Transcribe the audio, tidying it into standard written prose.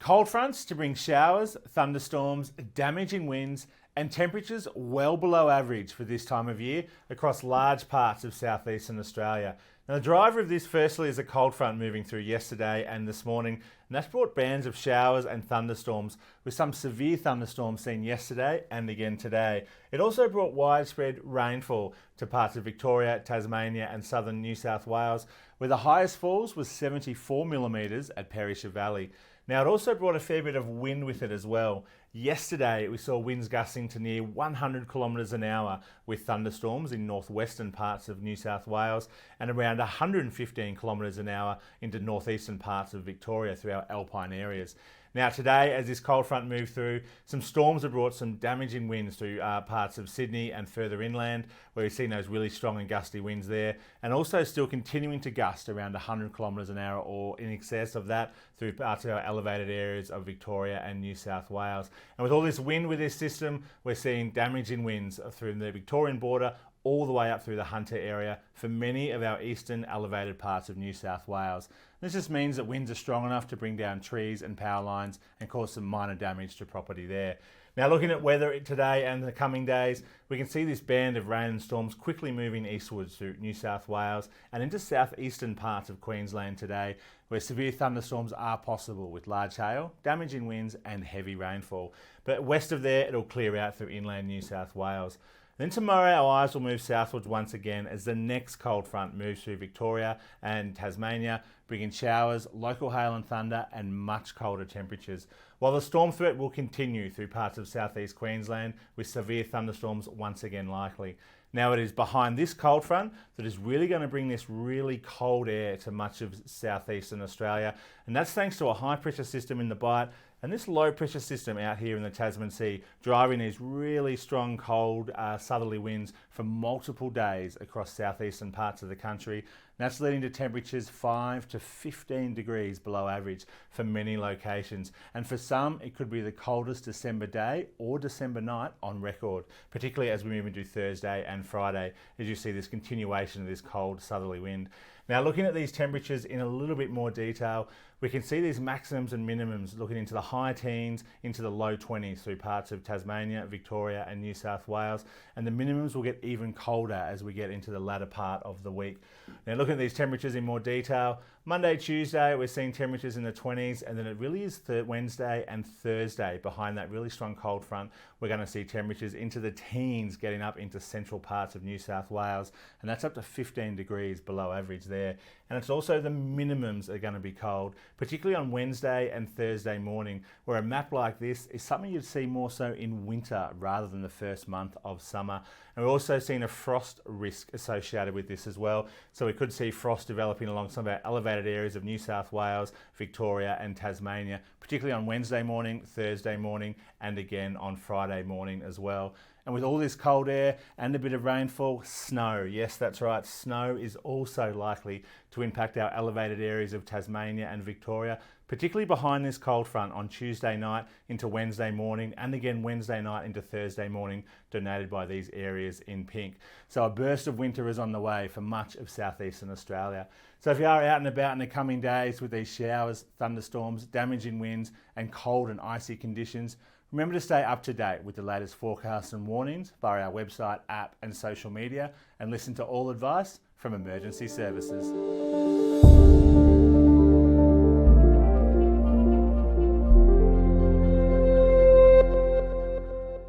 Cold fronts to bring showers, thunderstorms, damaging winds and temperatures well below average for this time of year across large parts of southeastern Australia. Now, the driver of this firstly is a cold front moving through yesterday and this morning, and that's brought bands of showers and thunderstorms, with some severe thunderstorms seen yesterday and again today. It also brought widespread rainfall to parts of Victoria, Tasmania and southern New South Wales, where the highest falls was 74 millimetres at Perisher Valley. Now, it also brought a fair bit of wind with it as well. Yesterday, we saw winds gusting to near 100 kilometres an hour with thunderstorms in northwestern parts of New South Wales and around 115 kilometres an hour into northeastern parts of Victoria through our alpine areas. Now today, as this cold front moved through, some storms have brought some damaging winds through parts of Sydney and further inland, where we've seen those really strong and gusty winds there, and also still continuing to gust around 100 kilometres an hour or in excess of that through parts of our elevated areas of Victoria and New South Wales. And with all this wind with this system, we're seeing damaging winds through the Victorian border all the way up through the Hunter area for many of our eastern elevated parts of New South Wales. This just means that winds are strong enough to bring down trees and power lines and cause some minor damage to property there. Now, looking at weather today and the coming days, we can see this band of rain and storms quickly moving eastwards through New South Wales and into southeastern parts of Queensland today, where severe thunderstorms are possible with large hail, damaging winds and heavy rainfall. But west of there, it'll clear out through inland New South Wales. Then tomorrow our eyes will move southwards once again as the next cold front moves through Victoria and Tasmania, bringing showers, local hail and thunder and much colder temperatures. While the storm threat will continue through parts of southeast Queensland with severe thunderstorms once again likely. Now, it is behind this cold front that is really going to bring this really cold air to much of southeastern Australia, and that's thanks to a high pressure system in the Bight and this low pressure system out here in the Tasman Sea, driving these really strong cold southerly winds for multiple days across southeastern parts of the country. And that's leading to temperatures 5 to 15 degrees below average for many locations. And for some, it could be the coldest December day or December night on record, particularly as we move into Thursday and Friday, as you see this continuation of this cold southerly wind. Now, looking at these temperatures in a little bit more detail, we can see these maximums and minimums looking into the high teens, into the low 20s through parts of Tasmania, Victoria and New South Wales. And the minimums will get even colder as we get into the latter part of the week. Now, looking at these temperatures in more detail, Monday, Tuesday, we're seeing temperatures in the 20s, and then it really is Wednesday and Thursday behind that really strong cold front. We're going to see temperatures into the teens getting up into central parts of New South Wales, and that's up to 15 degrees below average there. And it's also the minimums are going to be cold, particularly on Wednesday and Thursday morning, where a map like this is something you'd see more so in winter rather than the first month of summer. And we're also seeing a frost risk associated with this as well. So we could see frost developing along some of our elevated areas of New South Wales, Victoria and Tasmania, particularly on Wednesday morning, Thursday morning, and again on Friday morning as well. And with all this cold air and a bit of rainfall, snow. Yes, that's right. Snow is also likely to impact our elevated areas of Tasmania and Victoria, particularly behind this cold front on Tuesday night into Wednesday morning and again Wednesday night into Thursday morning, denoted by these areas in pink. So a burst of winter is on the way for much of southeastern Australia. So if you are out and about in the coming days with these showers, thunderstorms, damaging winds and cold and icy conditions, remember to stay up to date with the latest forecasts and warnings via our website, app and social media, and listen to all advice from emergency services.